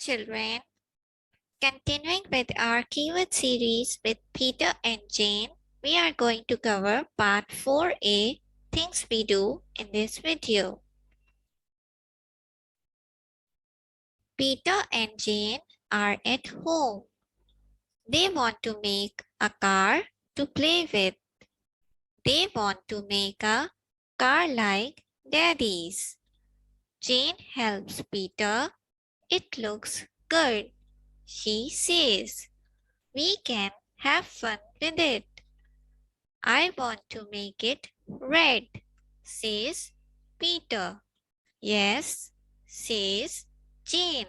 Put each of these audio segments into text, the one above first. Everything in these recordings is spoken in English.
children, continuing with our keyword series with Peter and Jane, we are going to cover part 4a, things we do in this video. Peter and Jane are at home. They want to make a car to play with. They want to make a car like Daddy's. Jane helps Peter. It looks good, she says. We can have fun with it. I want to make it red, says Peter. Yes, says Jane.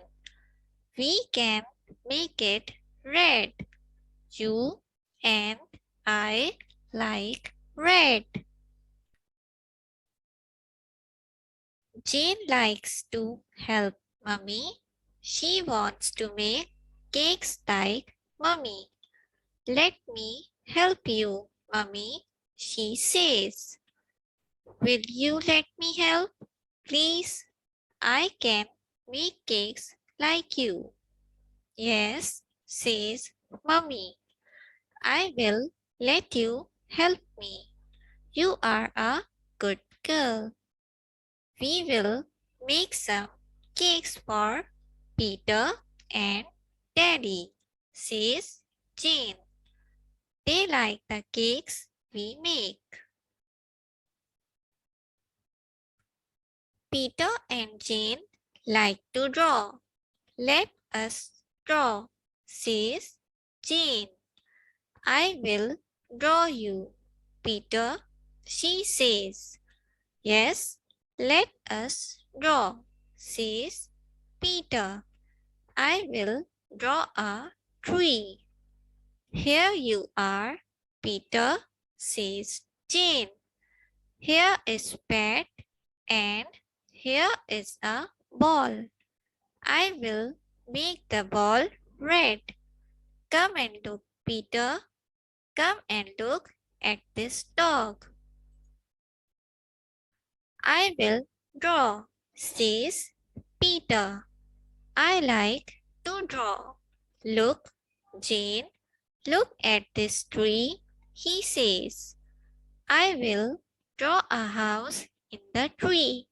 We can make it red. You and I like red. Jane likes to help Mummy. She wants to make cakes like Mummy. Let me help you, Mummy, she says. Will you let me help? Please, I can make cakes like you. Yes, says Mummy. I will let you help me. You are a good girl. We will make some cakes for Peter and Daddy, says Jane. They like the cakes we make. Peter and Jane like to draw. Let us draw, says Jane. I will draw you, Peter, she says. Yes, let us draw, says Peter. I will draw a tree. Here you are, Peter, says Jane. Here is Pat and here is a ball. I will make the ball red. Come and look, Peter. Come and look at this dog. I will draw, says Peter. I like to draw. Look, Jane, look at this tree, he says. I will draw a house in the tree.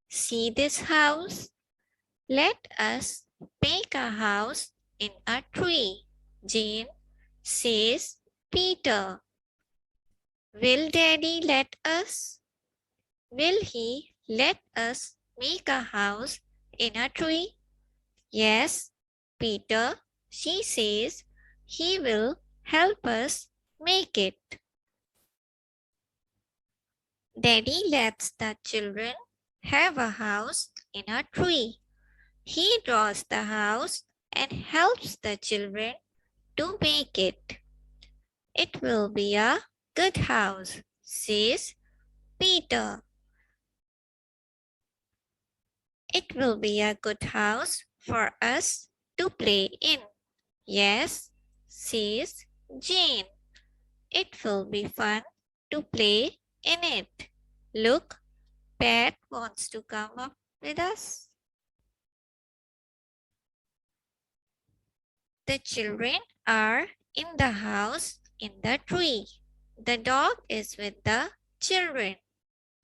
See this house? Let us make a house in a tree, Jane, says Peter. Will Daddy let us? Will he let us make a house in a tree? Yes, Peter, she says he will help us make it. Daddy lets the children have a house in a tree. He draws the house and helps the children to make it. It will be a good house, says Peter. It will be a good house for us to play in. Yes, says Jane. It will be fun to play in it. Look, Pat wants to come up with us. The children are in the house in the tree. The dog is with the children.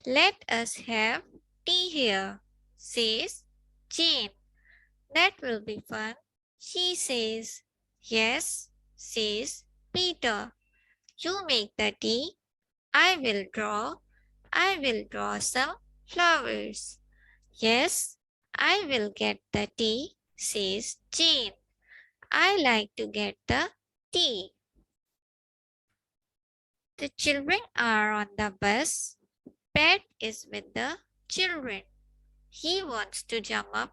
Let us have tea here, says Jane. That will be fun, she says. Yes, says Peter. You make the tea. I will draw. I will draw some flowers. Yes, I will get the tea, says Jane. I like to get the tea. The children are on the bus. Pat is with the children. He wants to jump up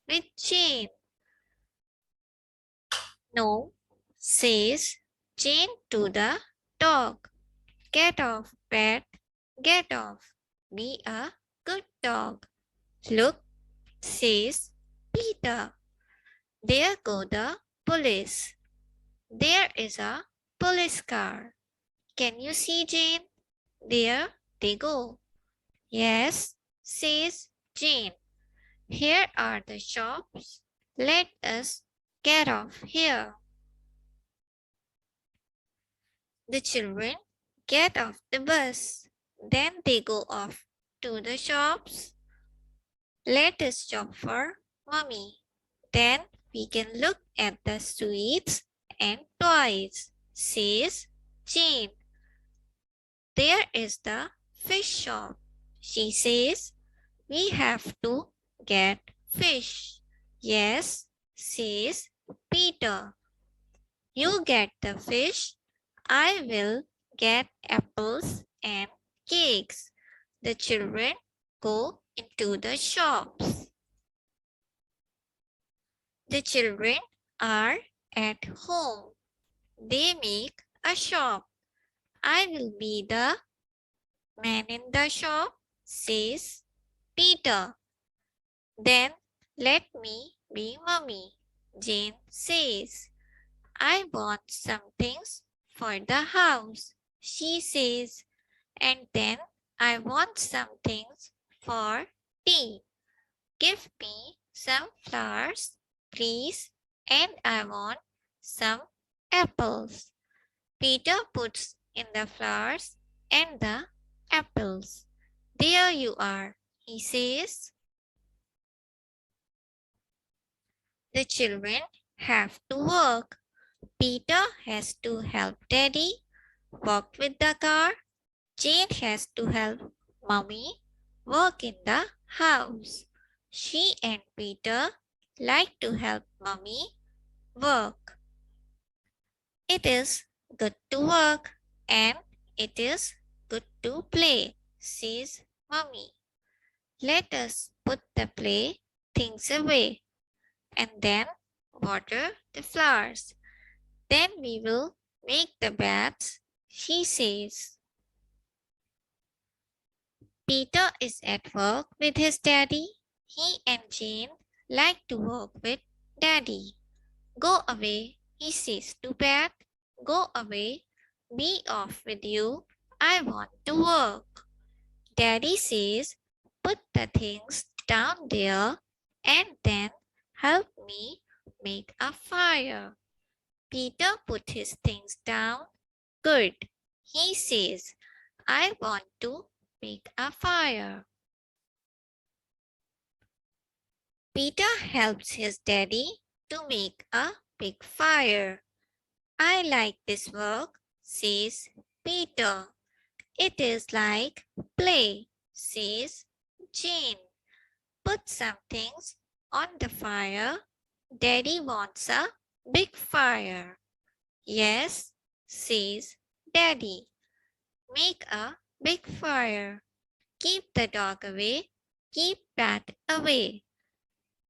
with Jane. No, says Jane to the dog. Get off, Pat. Get off. Be a good dog. Look, says Peter. There go the police. There is a police car. Can you see, Jane? There they go. Yes, says Jane. Here are the shops. Let us get off here. The children get off the bus. Then they go off to the shops. Let us shop for Mummy. Then we can look at the sweets and toys, says Jane. There is the fish shop. She says, we have to get fish. Yes, says Peter. You get the fish. I will get apples and cakes. The children go into the shops. The children are at home. They make a shop. I will be the man in the shop, says Peter. Then let me be Mummy, Jane says. I want some things for the house, she says. And then I want some things for tea. Give me some flowers, please, and I want some apples. Peter puts in the flowers and the apples. There you are, he says. The children have to work. Peter has to help Daddy walk with the car. Jane has to help Mummy work in the house. She and Peter like to help Mummy work. It is good to work and it is good to play, says Mummy. Let us put the play things away and then water the flowers. Then we will make the beds, she says. Peter is at work with his daddy. He and Jane like to work with Daddy. Go away, he says to Pat. Go away, be off with you. I want to work. Daddy says, put the things down there and then help me make a fire. Peter put his things down. Good, he says, I want to make a fire. Peter helps his daddy to make a big fire. I like this work, says Peter. It is like play, says Jane. Put some things on the fire. Daddy wants a big fire. Yes, says Daddy. Make a big fire. Keep the dog away. Keep Pat away.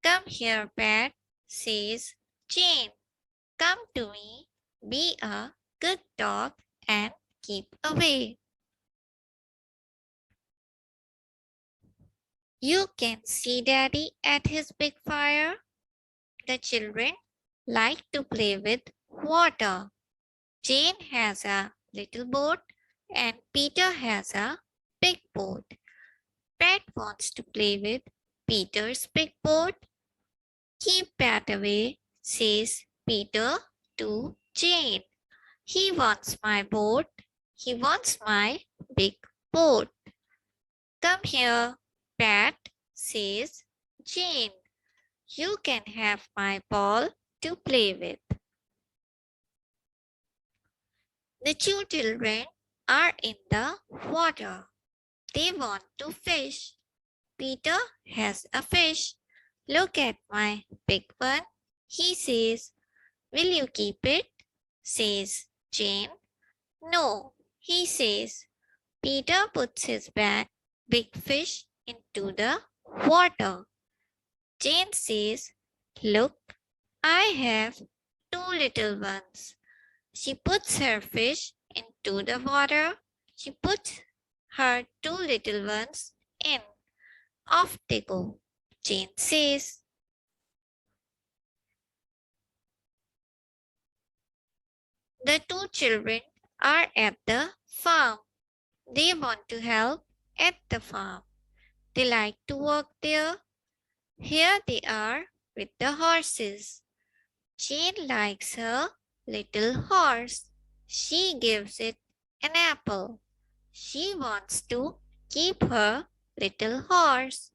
Come here, Pat, says Jane. Come to me. Be a good dog and keep away. You can see Daddy at his big fire. The children like to play with water. Jane has a little boat and Peter has a big boat. Pat wants to play with Peter's big boat. Keep Pat away, says Peter to Jane. He wants my boat. He wants my big boat. Come here, Pat, says Jane. You can have my ball to play with. The two children are in the water. They want to fish. Peter has a fish. Look at my big one, he says. Will you keep it? Says Jane. No, he says. Peter puts his big fish into the water. Jane says, look, I have two little ones. She puts her fish into the water. She puts her two little ones in. Off they go, Jane says. The two children are at the farm. They want to help at the farm. They like to work there. Here they are with the horses. Jane likes her little horse. She gives it an apple. She wants to keep her little horse.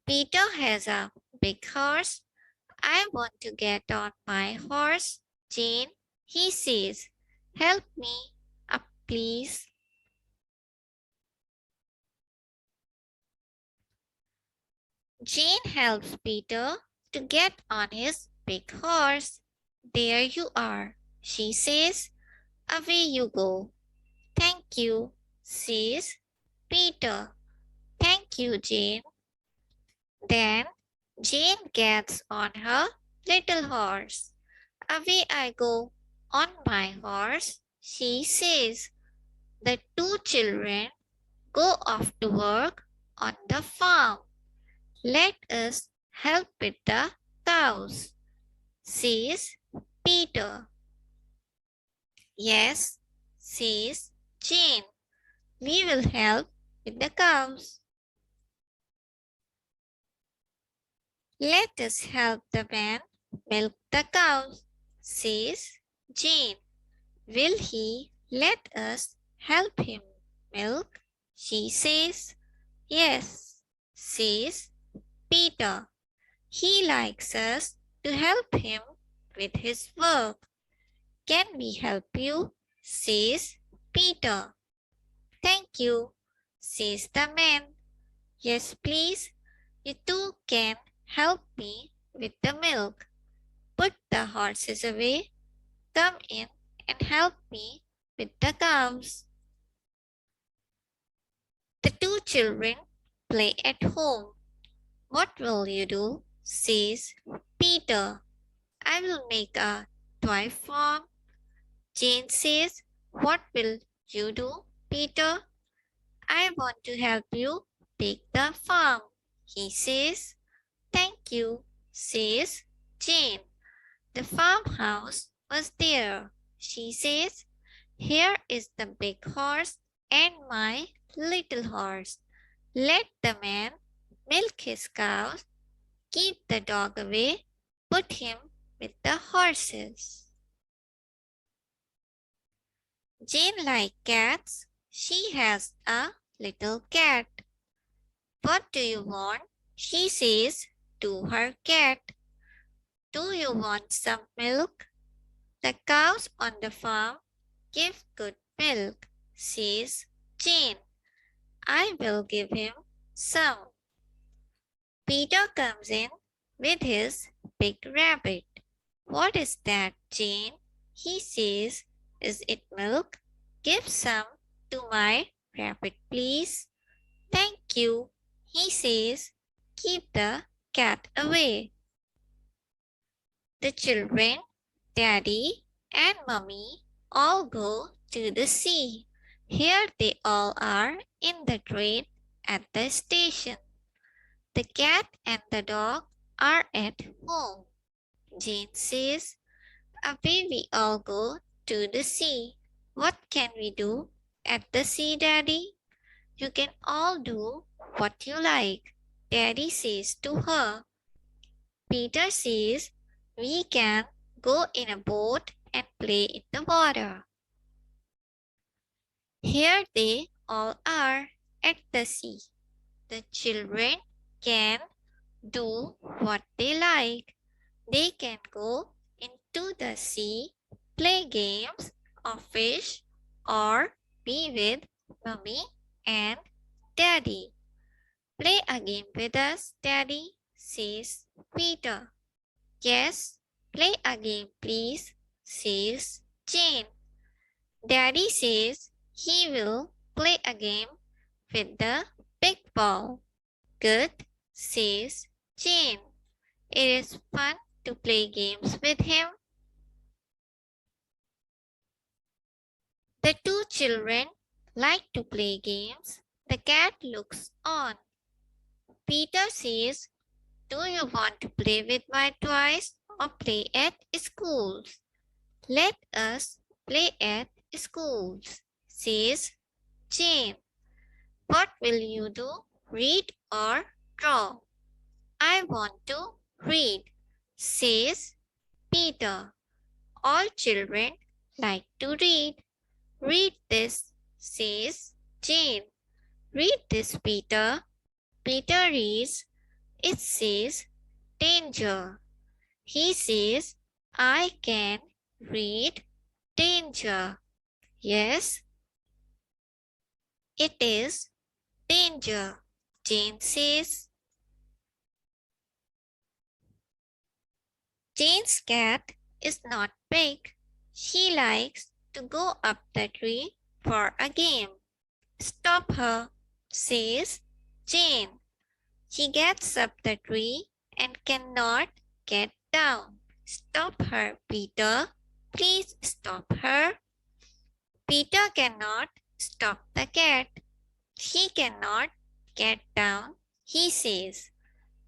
Peter has a big horse. I want to get on my horse, Jane, he says. Help me up, please. Jane helps Peter to get on his big horse. There you are, she says. Away you go. Thank you, says Peter. Thank you, Jane. Then Jane gets on her little horse. Away I go on my horse, she says. The two children go off to work on the farm. Let us help with the cows, says Peter. Yes, says Jane. We will help with the cows. Let us help the man milk the cows, says Jane. Will he let us help him milk? She says. Yes, says Peter. He likes us to help him with his work. Can we help you? Says Peter. Thank you, says the man. Yes, please. You two can help me with the milk. Put the horses away. Come in and help me with the cows. The two children play at home. What will you do? Says Peter. I will make a toy farm. Jane says, what will you do, Peter? I want to help you take the farm, he says. Thank you, says Jane. The farmhouse was there. She says, here is the big horse and my little horse. Let the man milk his cows, keep the dog away, put him with the horses. Jane likes cats. She has a little cat. What do you want? She says to her cat. Do you want some milk? The cows on the farm give good milk, says Jane. I will give him some. Peter comes in with his big rabbit. What is that, Jane? He says, is it milk? Give some to my rabbit, please. Thank you, he says. Keep the cat away. The children, Daddy and Mummy all go to the sea. Here they all are in the train at the station. The cat and the dog are at home. Jane says, away we all go to the sea. What can we do at the sea, Daddy? You can all do what you like, Daddy says to her. Peter says, we can go in a boat and play in the water. Here they all are at the sea. The children can do what they like. They can go into the sea, play games of fish, or be with Mummy and Daddy. Play a game with us, Daddy, says Peter. Yes, play a game, please, says Jane. Daddy says he will play a game with the big ball. Good, says Jane. It is fun to play games with him. The two children like to play games. The cat looks on. Peter says, do you want to play with my toys or play at school? Let us play at schools, says Jane. What will you do? Read or draw? I want to read, says Peter. All children like to read. Read this, says Jane. Read this, Peter. Peter reads. It says danger. He says, I can read danger. Yes, it is danger. Jane says. Jane's cat is not big. She likes to go up the tree for a game. Stop her, says Jane. She gets up the tree and cannot get down. Stop her, Peter. Please stop her. Peter cannot stop the cat. She cannot get down. He says,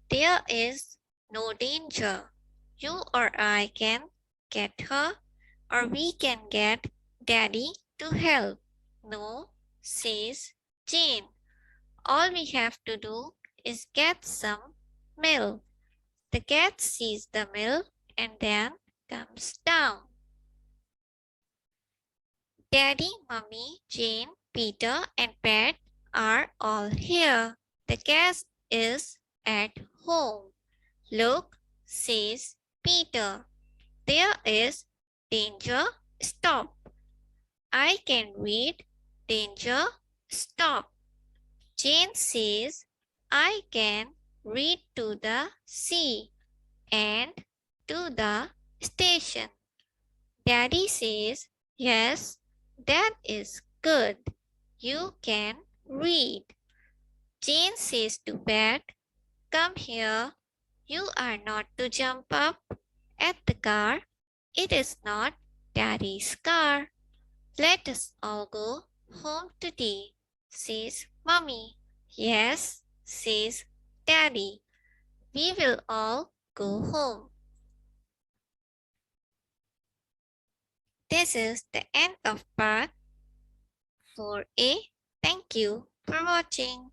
there is no danger. You or I can get her, or we can get Daddy to help. No, says Jane. All we have to do is get some milk. The cat sees the milk and then comes down. Daddy, Mummy, Jane, Peter, and Pat are all here. The cat is at home. Look, says Peter. There is danger. Stop. I can read. Danger. Stop. Jane says, I can read to the sea and to the station. Daddy says, yes, that is good. You can read. Jane says to Pat, come here. You are not to jump up at the car. It is not Daddy's car. Let us all go home to tea, says Mummy. Yes, says Daddy. We will all go home. This is the end of part 4a. Thank you for watching.